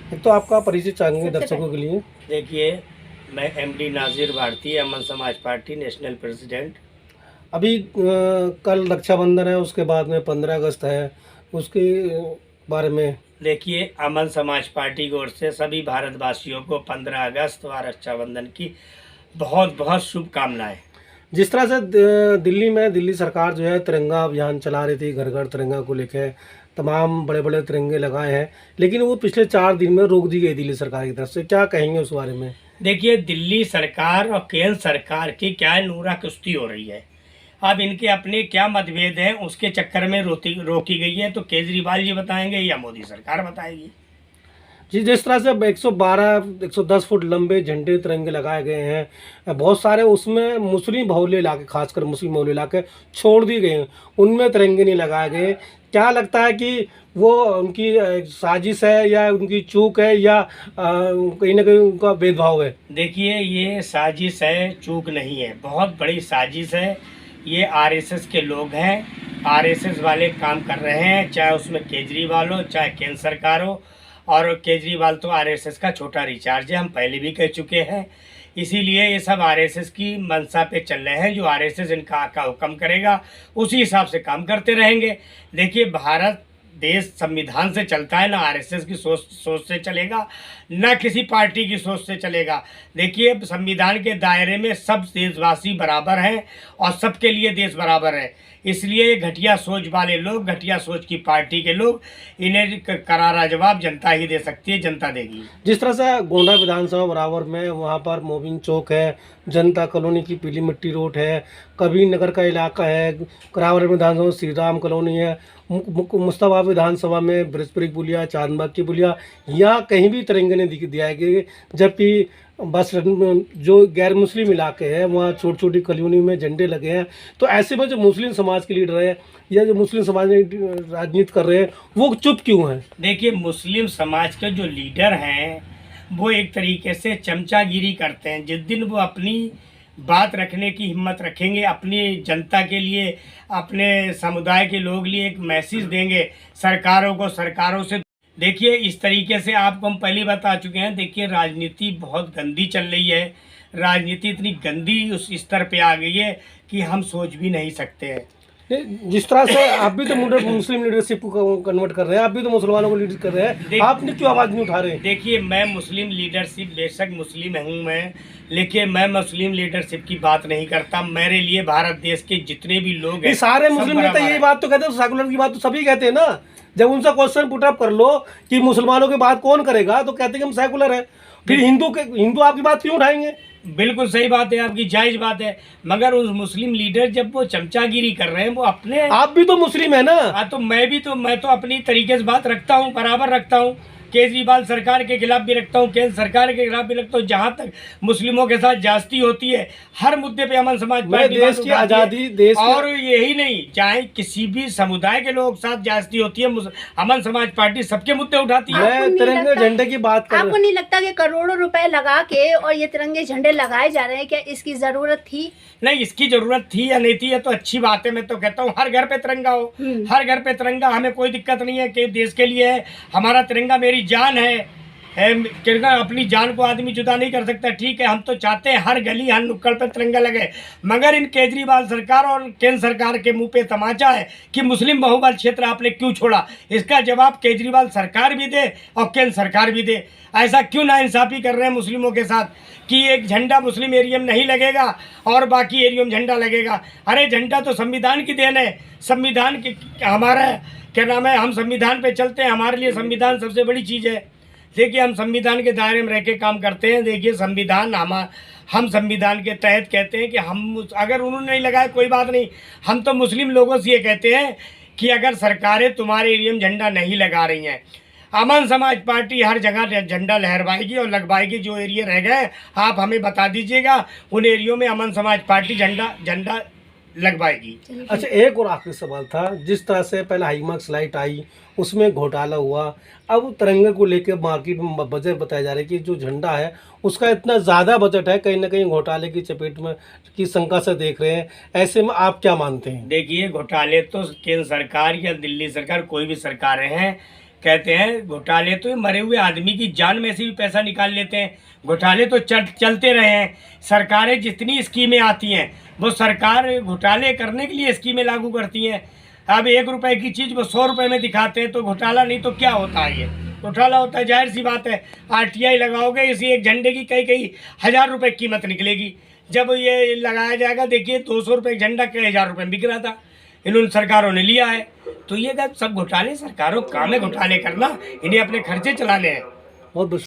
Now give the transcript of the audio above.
एक तो आपका परिचय चाहेंगे दर्शकों के लिए। देखिए, मैं एमडी नाजिर भारती, अमन समाज पार्टी नेशनल प्रेसिडेंट। अभी कल रक्षाबंधन है, उसके बाद में 15 अगस्त है, उसके बारे में। देखिए, अमन समाज पार्टी की ओर से सभी भारतवासियों को 15 अगस्त व रक्षाबंधन की बहुत बहुत शुभकामनाएं। जिस तरह से दिल्ली में दिल्ली सरकार जो है तिरंगा अभियान चला रही थी, घर घर तिरंगा को लेकर तमाम बड़े बड़े तिरंगे लगाए हैं, लेकिन वो पिछले 4 दिन में रोक दी गई दिल्ली सरकार की तरफ से। क्या कहेंगे उस बारे में? देखिए, दिल्ली सरकार और केंद्र सरकार की क्या नूरा कुश्ती हो रही है। अब इनके अपने क्या मतभेद हैं, उसके चक्कर में रोकी गई है। तो केजरीवाल जी बताएंगे या मोदी सरकार बताएगी? जी, जिस तरह से 112 110 फुट लंबे झंडे तिरंगे लगाए गए हैं, बहुत सारे उसमें मुस्लिम बहुल्य इलाके, खासकर मुस्लिम बहुल्य इलाके छोड़ दिए गए हैं, उनमें तिरंगे नहीं लगाए गए। क्या लगता है कि वो उनकी साजिश है या उनकी चूक है या कहीं ना कहीं उनका भेदभाव है? देखिए, ये साजिश है, चूक नहीं है, बहुत बड़ी साजिश है। ये आरएसएस के लोग हैं, आरएसएस वाले काम कर रहे हैं, चाहे उसमें केजरीवाल हो चाहे केंद्र सरकार हो। और केजरीवाल तो आरएसएस का छोटा रिचार्ज है, हम पहले भी कह चुके हैं। इसीलिए ये सब आरएसएस की मंशा पे चल रहे हैं। जो आरएसएस इनका का हुक्म करेगा उसी हिसाब से काम करते रहेंगे। देखिए, भारत देश संविधान से चलता है, ना आरएसएस की सोच से चलेगा, ना किसी पार्टी की सोच से चलेगा। देखिए, संविधान के दायरे में सब देशवासी बराबर हैं और सबके लिए देश बराबर है। इसलिए घटिया सोच वाले लोग, घटिया सोच की पार्टी के लोग, इन्हें करारा जवाब जनता ही दे सकती है, जनता देगी। जिस तरह से गोंडा विधानसभा बराबर में वहाँ पर मोबिन चौक है, जनता कॉलोनी की पीली मिट्टी रोड है, कबीर नगर का इलाका है, करावल विधानसभा श्री राम कॉलोनी है, मुस्तफा विधानसभा में बृहस्पति पुलिया, चांदबाग की पुलिया, यहाँ कहीं भी तिरंगे नहीं दिखाए गए। जबकि बस जो गैर मुस्लिम इलाके हैं वहाँ छोटी छोटी कॉलोनी में झंडे लगे हैं। तो ऐसे में जो मुस्लिम समाज के लीडर है या जो मुस्लिम समाज में राजनीति कर रहे हैं वो चुप क्यों हैं? देखिए, मुस्लिम समाज के जो लीडर हैं वो एक तरीके से चमचागिरी करते हैं। जिस दिन वो अपनी बात रखने की हिम्मत रखेंगे, अपनी जनता के लिए, अपने समुदाय के लोग लिए एक मैसेज देंगे सरकारों को, सरकारों से। देखिए, इस तरीके से आपको हम पहले बता चुके हैं। देखिए, राजनीति बहुत गंदी चल रही है। राजनीति इतनी गंदी उस स्तर पे आ गई है कि हम सोच भी नहीं सकते हैं। जिस तरह से आप भी तो मुस्लिम लीडरशिप को कन्वर्ट कर रहे हैं, आप भी तो मुसलमानों को लीड कर रहे हैं, आपने क्यों आवाज़ नहीं उठा रहे? देखिए, मैं मुस्लिम लीडरशिप, बेशक मुस्लिम हूँ मैं, लेकिन मैं मुस्लिम लीडरशिप की बात नहीं करता। मेरे लिए भारत देश के जितने भी लोग हैं, सारे मुस्लिम नेता यही बात तो कहते हैं। सेकुलर की बात तो सभी कहते हैं ना। जब उनसे क्वेश्चन पुटअप कर लो कि मुसलमानों की बात कौन करेगा, तो कहते हैं कि हम सेकुलर है। फिर हिंदू आपकी बात क्यों उठाएंगे? बिल्कुल सही बात है, आपकी जायज बात है। मगर उस मुस्लिम लीडर जब वो चमचागिरी कर रहे हैं, वो अपने, आप भी तो मुस्लिम है ना। हाँ, तो मैं तो अपनी तरीके से बात रखता हूँ, बराबर रखता हूँ। केजरीवाल सरकार के खिलाफ भी रखता हूँ, केंद्र सरकार के खिलाफ भी रखता हूँ। जहाँ तक मुस्लिमों के साथ ज्यादती होती है, हर मुद्दे पे अमन समाज पार्टी देश की आज़ादी, देश और यही नहीं, चाहे किसी भी समुदाय के लोगों के साथ ज्यादती होती है, अमन समाज पार्टी सबके मुद्दे उठाती है। मैं तिरंगे झंडे की बात कर रहा हूं। आपको नहीं लगता कि करोड़ों रुपए लगा के और ये तिरंगे झंडे लगाए जा रहे हैं, क्या इसकी जरूरत थी? नहीं, इसकी जरूरत थी या नहीं थी, ये तो अच्छी बात है। मैं तो कहता हूँ हर घर पे तिरंगा हो, हर घर पे तिरंगा, हमें कोई दिक्कत नहीं है कि देश के लिए है। हमारा तिरंगा मेरी जान है। तिरंगा, अपनी जान को आदमी जुदा नहीं कर सकता। ठीक है, हम तो चाहते हैं हर गली, हर नुक्कड़ पे तिरंगा लगे। मगर इन केजरीवाल सरकार और केंद्र सरकार के मुंह पे तमाचा है कि मुस्लिम बहुबल क्षेत्र आपने क्यों छोड़ा। इसका जवाब केजरीवाल सरकार भी दे और केंद्र सरकार भी दे। ऐसा क्यों नाइंसाफी कर रहे हैं मुस्लिमों के साथ कि एक झंडा मुस्लिम एरिया में नहीं लगेगा और बाकी एरिया में झंडा लगेगा। अरे, झंडा तो संविधान की देन है। संविधान की, हमारा क्या नाम है, हम संविधान पे चलते हैं। हमारे लिए संविधान सबसे बड़ी चीज़ है। देखिए, हम संविधान के दायरे में रह के काम करते हैं। देखिए, संविधान हम संविधान के तहत कहते हैं कि हम, अगर उन्होंने नहीं लगाया कोई बात नहीं, हम तो मुस्लिम लोगों से ये कहते हैं कि अगर सरकारें तुम्हारे एरिया में झंडा नहीं लगा रही हैं, अमन समाज पार्टी हर जगह झंडा लहरवाएगी और लगवाएगी। जो एरिया रह गए आप हमें बता दीजिएगा, उन एरियो में अमन समाज पार्टी झंडा लगवाएगी। अच्छा, एक और आखिरी सवाल था। जिस तरह से पहले हाईमार्क्स लाइट आई, उसमें घोटाला हुआ, अब तिरंगे को लेकर मार्केट में बजट बताया जा रहा है कि जो झंडा है उसका इतना ज़्यादा बजट है, कहीं ना कहीं घोटाले की चपेट में की शंका से देख रहे हैं। ऐसे में आप क्या मानते हैं? देखिए, घोटाले तो केंद्र सरकार या दिल्ली सरकार, कोई भी सरकारें हैं, कहते हैं घोटाले तो ये मरे हुए आदमी की जान में से भी पैसा निकाल लेते हैं। घोटाले तो चलते रहे हैं। सरकारें जितनी स्कीमें आती हैं वो सरकार घोटाले करने के लिए स्कीमें लागू करती हैं। अब 1 रुपए की चीज़ वो 100 रुपए में दिखाते हैं, तो घोटाला नहीं तो क्या होता है? ये घोटाला होता है, जाहिर सी बात है। RTI लगाओगे, इसी एक झंडे की कई कई हज़ार रुपए कीमत निकलेगी। जब ये लगाया जाएगा, देखिए 200 रुपये झंडा कई हज़ार रुपये में बिक रहा था, इन्होंने सरकारों ने लिया है। तो ये सब घोटाले, सरकारों का काम है घोटाले करना, इन्हें अपने खर्चे चलाने हैं। बहुत